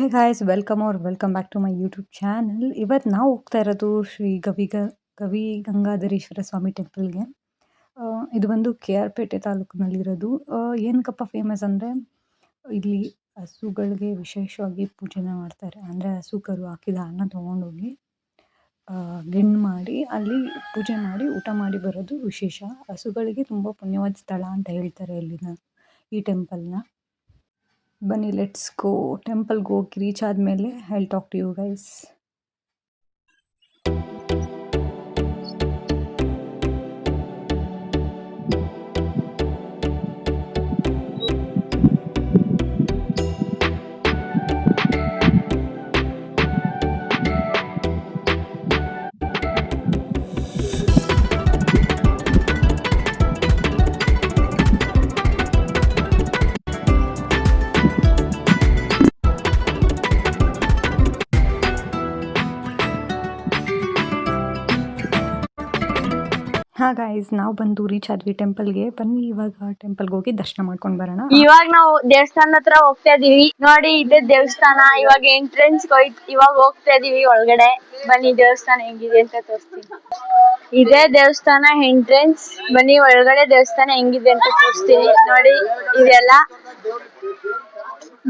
Hey guys, welcome back to my YouTube channel. ಇವತ್ತು ನಾವು ಹೋಗ್ತಾ ಇರೋದು ಶ್ರೀ ಗವಿ ಗಂಗಾಧರೇಶ್ವರ ಸ್ವಾಮಿ ಟೆಂಪಲ್ಗೆ. ಇದು ಬಂದು ಕೆ ಆರ್ ಪೇಟೆ ತಾಲೂಕಿನಲ್ಲಿರೋದು. ಏನಕ್ಕಪ್ಪ ಫೇಮಸ್ ಅಂದರೆ, ಇಲ್ಲಿ ಹಸುಗಳಿಗೆ ವಿಶೇಷವಾಗಿ ಪೂಜೆನ ಮಾಡ್ತಾರೆ. ಅಂದರೆ ಹಸು ಕರು ಹಾಕಿದ ಅನ್ನ ತೊಗೊಂಡೋಗಿ ಗಿಣ್ಣು ಮಾಡಿ ಅಲ್ಲಿ ಪೂಜೆ ಮಾಡಿ ಊಟ ಮಾಡಿ ಬರೋದು ವಿಶೇಷ. ಹಸುಗಳಿಗೆ ತುಂಬ ಪುಣ್ಯವಾದ ಸ್ಥಳ ಅಂತ ಹೇಳ್ತಾರೆ ಈ ಟೆಂಪಲ್ನ. ಬನ್ನಿ, ಲೆಟ್ಸ್ ಗೋ. ಟೆಂಪಲ್ಗೆ ಹೋಗಿ ರೀಚ್ ಆದಮೇಲೆ I will talk to you guys. Guys, ನಾವು ಬಂದು ರೀಚ್ ಆದ್ವಿ ಟೆಂಪಲ್ಗೆ. ಬನ್ನಿ ಇವಾಗ ಟೆಂಪಲ್ಗೆ ಹೋಗಿ ದರ್ಶನ ಮಾಡ್ಕೊಂಡು ಬರೋಣ. ಇವಾಗ ನಾವು ದೇವಸ್ಥಾನದ ಹತ್ರ ಹೋಗ್ತಾ ಇದೀವಿ. ನೋಡಿ, ಇದೇ ದೇವಸ್ಥಾನ. ಇವಾಗ ಎಂಟ್ರೆನ್ಸ್ ಇವಾಗ ಹೋಗ್ತಾ ಇದೀವಿ ಒಳಗಡೆ. ಬನ್ನಿ ದೇವಸ್ಥಾನ ಹೆಂಗಿದೆ ಅಂತ ತೋರಿಸ್ತೀನಿ. ಇದೇ ದೇವಸ್ಥಾನ ಎಂಟ್ರೆನ್ಸ್. ಬನ್ನಿ ಒಳಗಡೆ ದೇವಸ್ಥಾನ ಹೆಂಗಿದೆ ಅಂತ ತೋರಿಸ್ತೀನಿ. ನೋಡಿ, ಇದೆಲ್ಲ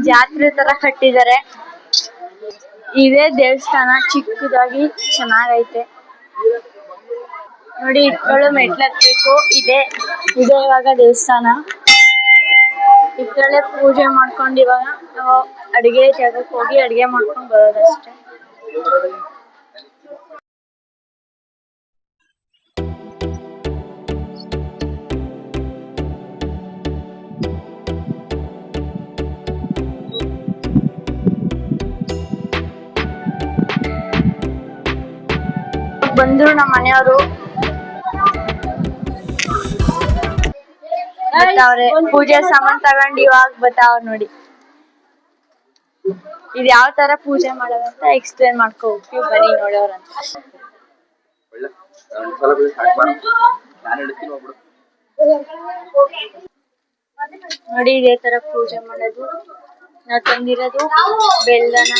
ಜಾತ್ರೆ ತರ ಕಟ್ಟಿದ್ದಾರೆ. ಇದೇ ದೇವಸ್ಥಾನ ಚಿಕ್ಕದಾಗಿ ಚೆನ್ನಾಗೈತೆ. ನೋಡಿ, ಇಟ್ಕೊಳ್ಳೋ ಮೆಟ್ಲು ಹತ್ಬೇಕು. ಇದೇ ಇವಾಗ ದೇವಸ್ಥಾನ. ಇದ್ರಲ್ಲೇ ಪೂಜೆ ಮಾಡ್ಕೊಂಡು ಇವಾಗ ನಾವು ಅಡಿಗೆ ಜಾಗಕ್ಕೆ ಹೋಗಿ ಅಡಿಗೆ ಮಾಡ್ಕೊಂಡು ಬರೋದಷ್ಟೇ. ಬಂದ್ರು ನಮ್ಮ ಮನೆಯವರು ಬರ್ತಾವ್ರೆ. ಪೂಜೆ ಸಾಮಾನ್ ತಗೊಂಡು ಇವಾಗ ಬರ್ತಾವ್ರ. ನೋಡಿ, ಇದು ಯಾವ ತರ ಪೂಜೆ ಮಾಡೋದಂತ ಎಕ್ಸ್ಪ್ಲೇನ್ ಮಾಡ್ಕೊ ಹೋಗ್ತೀವಿ. ಬನ್ನಿ ನೋಡೋರಂತ. ನೋಡಿ, ಇದೇ ತರ ಪೂಜೆ ಮಾಡೋದು. ನಾವು ತಂದಿರೋದು ಬೆಲ್ಲನ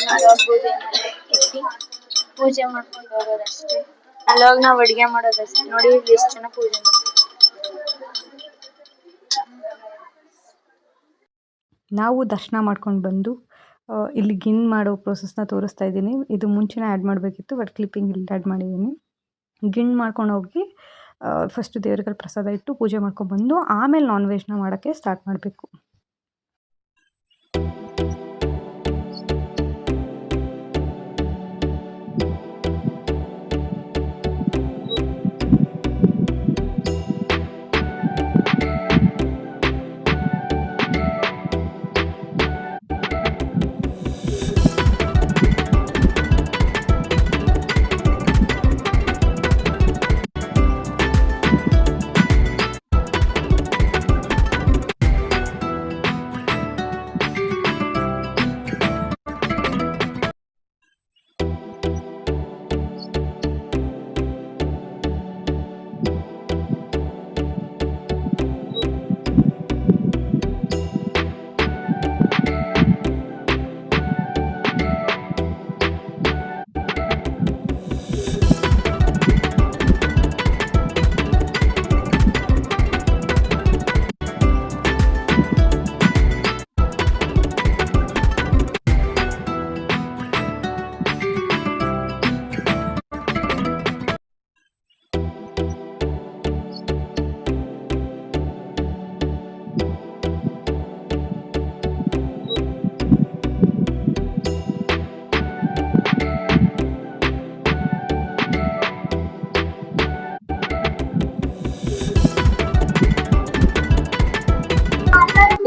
ಪೂಜೆ ಮಾಡ್ಕೊಂಡು ಹೋಗೋದಷ್ಟೇ. ಅಲ್ಲೋಗಿ ನಾವು ಅಡಿಗೆ ಮಾಡೋದಷ್ಟೇ. ನೋಡಿ, ಇಲ್ಲಿ ಎಷ್ಟು ಜನ ಪೂಜೆ ಮಾಡ್ತಾರೆ. ನಾವು ದರ್ಶನ ಮಾಡ್ಕೊಂಡು ಬಂದು ಇಲ್ಲಿ ಗಿಣ್ಣು ಮಾಡೋ ಪ್ರೋಸೆಸ್ನ ತೋರಿಸ್ತಾ ಇದ್ದೀನಿ. ಇದು ಮುಂಚೆನೇ ಆ್ಯಡ್ ಮಾಡಬೇಕಿತ್ತು, ಬಟ್ ಕ್ಲಿಪ್ಪಿಂಗ್ ಇಲ್ಲಿ ಆ್ಯಡ್ ಮಾಡಿದ್ದೀನಿ. ಗಿಣ್ಣು ಮಾಡ್ಕೊಂಡು ಹೋಗಿ ಫಸ್ಟು ದೇವ್ರಿಗೆ ಪ್ರಸಾದ ಇಟ್ಟು ಪೂಜೆ ಮಾಡ್ಕೊಂಡ್ಬಂದು ಆಮೇಲೆ ನಾನ್ ವೆಜ್ನ ಮಾಡೋಕ್ಕೆ ಸ್ಟಾರ್ಟ್ ಮಾಡಬೇಕು.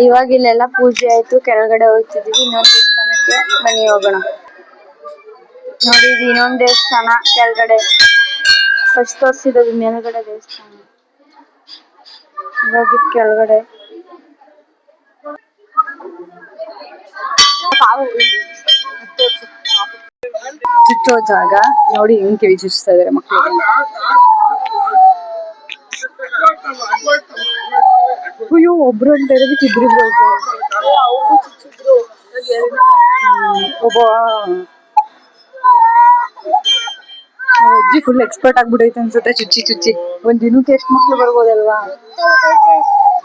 ಇವಾಗ ಇಲ್ಲೆಲ್ಲ ಪೂಜೆ ಆಯ್ತು. ಕೆಳಗಡೆ ಹೋಗ್ತಿದೀವಿ ಇನ್ನೊಂದು ದೇವಸ್ಥಾನಕ್ಕೆ. ಬನ್ನಿ ಹೋಗೋಣ. ನೋಡಿ, ಇದು ಇನ್ನೊಂದು ದೇವಸ್ಥಾನ. ಕೆಳಗಡೆ ಫಸ್ಟ್ ತೋರಿಸಿರೋದು ಮೇಲ್ಗಡೆ ದೇವಸ್ಥಾನ. ಇವಾಗ ಕೆಳಗಡೆ ಚುಚ್ಚೋ ಜಾಗ ನೋಡಿ, ಹೆಂಗ್ ಕಿವಿ ಚುಚ್ತಾ ಇದಾರೆ ಮಕ್ಕಳಿಗೆ. ಅಯ್ಯೋ, ಒಬ್ರು ಅಂತ ಇರೋದಕ್ಕೆ ಇಬ್ರಿಬ್ರು ಒಬ್ಬ ಅಜ್ಜಿ ಫುಲ್ ಎಕ್ಸ್ಪರ್ಟ್ ಆಗ್ಬಿಟ್ಟೈತೆ ಅನ್ಸುತ್ತೆ ಚುಚ್ಚಿ ಚುಚ್ಚಿ. ಒಂದ್ ದಿನಕ್ಕೆ ಎಷ್ಟು ಮಕ್ಳು ಬರ್ಬೋದಲ್ವಾ?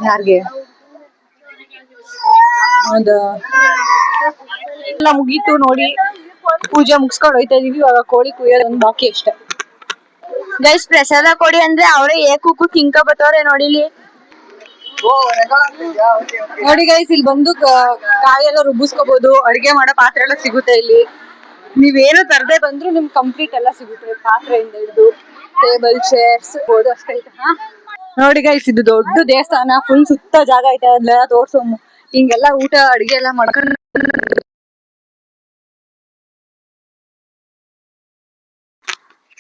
ಯಾರಿಗೆ ಹೌದಾ? ಎಲ್ಲ ಮುಗೀತು ನೋಡಿ, ಪೂಜೆ ಮುಗಿಸ್ಕೊಂಡು ಹೋಯ್ತಾ ಇದೀವಿ. ಇವಾಗ ಕೋಳಿ ಕುಯ್ಯೋದು ಒಂದು ಬಾಕಿ ಅಷ್ಟೇ. ಗೈಸ್ ಪ್ರಸಾದ ಕೊಡಿ ಅಂದ್ರೆ ಅವರೇ ಏಕುಕ್ಕು ತಿನ್ಕ ಬತ್ತವ್ರೆ ನೋಡಿಲಿ. ನೋಡಿ ಗೈಸ್, ಇಲ್ಲಿ ಬಂದು ಕಾಯಿ ಎಲ್ಲ ರುಬ್ಬಿಸ್ಕೋಬಹುದು. ಅಡಿಗೆ ಮಾಡೋ ಪಾತ್ರೆ ಎಲ್ಲ ಸಿಗುತ್ತೆ ಇಲ್ಲಿ. ನೀವೇನು ತರದೆ ಬಂದ್ರು ನಿಮ್ಗೆ ಕಂಪ್ಲೀಟ್ ಎಲ್ಲ ಸಿಗುತ್ತೆ. ಪಾತ್ರೆಯಿಂದ ಹಿಡಿದು ಟೇಬಲ್ ಚೇರ್ಸ್ ಬೋದು ಅಷ್ಟೇ ಐತೆ. ನೋಡಿ ಗೈಸ್, ಇದು ದೊಡ್ಡ ದೇವಸ್ಥಾನ, ಫುಲ್ ಸುತ್ತ ಜಾಗ ಐತೆ. ಅದನ್ನೆಲ್ಲ ತೋರ್ಸೋ ಹಿಂಗೆಲ್ಲ ಊಟ ಅಡಿಗೆ ಎಲ್ಲ ಮಾಡ್ಕೊಂಡು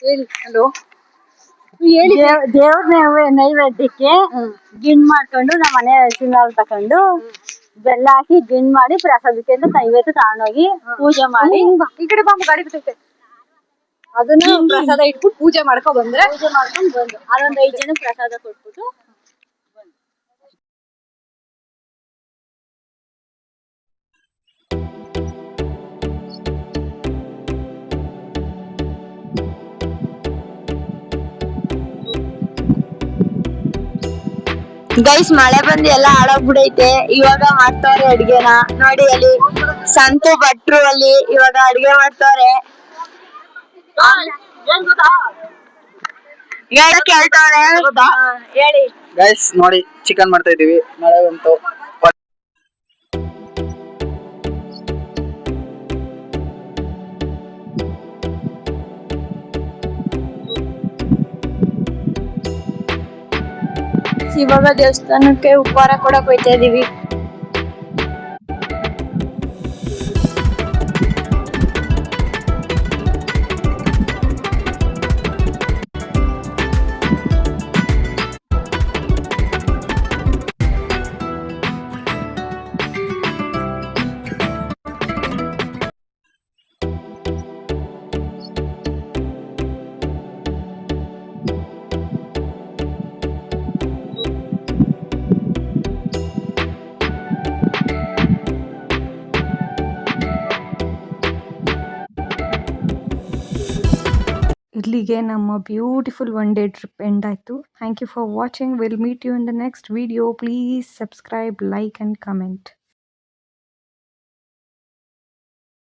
ಹೇಳಿ. ಹಲೋ ಹೇಳಿ. ದೇವ್ರ ನೈವೇದ್ಯಕ್ಕೆ ಗಿಣ್ ಮಾಡ್ಕೊಂಡು ನಮ್ಮ ಮನೆ ಚಿನ್ನಾಲ್ ತಕೊಂಡು ಬೆಲ್ಲ ಹಾಕಿ ಗಿಣ್ ಮಾಡಿ ಪ್ರಸಾದಕ್ಕೆ ಅಂತ ನೈವೇದ್ಯ ತಗೊಂಡೋಗಿ ಪೂಜೆ ಮಾಡಿ ಈ ಕಡೆ ಬಾಂಬು ಗಾಡಿ ಬಿಟ್ಟೈತೆ. ಅದನ್ನ ಪ್ರಸಾದ ಇಟ್ಬಿಟ್ಟು ಪೂಜೆ ಮಾಡ್ಕೊಂಡ್ ಬಂದ್ರೆ ಪೂಜೆ ಮಾಡ್ಕೊಂಡು ಬಂದು ಅದೊಂದ್ 5 ಜನ ಪ್ರಸಾದ ಕೊಟ್ಬಿಟ್ಟು ಗೈಸ್ ಮಳೆ ಬಂದು ಎಲ್ಲ ಹಾಳಾಗ್ಬಿಡೈತೆ. ಇವಾಗ ಮಾಡ್ತವ್ರೆ ಅಡ್ಗೆನ ನೋಡಿ. ಅಲ್ಲಿ ಸಂತು ಭಟ್ರು ಅಲ್ಲಿ ಇವಾಗ ಅಡ್ಗೆ ಮಾಡ್ತವ್ರೆ. ಕೇಳ್ತವ್ರೆ ಹೇಳಿ. ಗೈಸ್ ನೋಡಿ, ಚಿಕನ್ ಮಾಡ್ತಾ ಇದೀವಿ. ಮಳೆ ಬಂತು. ಇವಾಗ ದೇವಸ್ಥಾನಕ್ಕೆ ಉಪಹಾರ ಕೊಡಕ್ ಹೋಯ್ತಾ ಇದೀವಿ. ಇಲ್ಲಿಗೆ ನಮ್ಮ beautiful one day trip end ಆಯಿತು. Thank you for watching. Will meet you in the next video. Please subscribe, like and comment.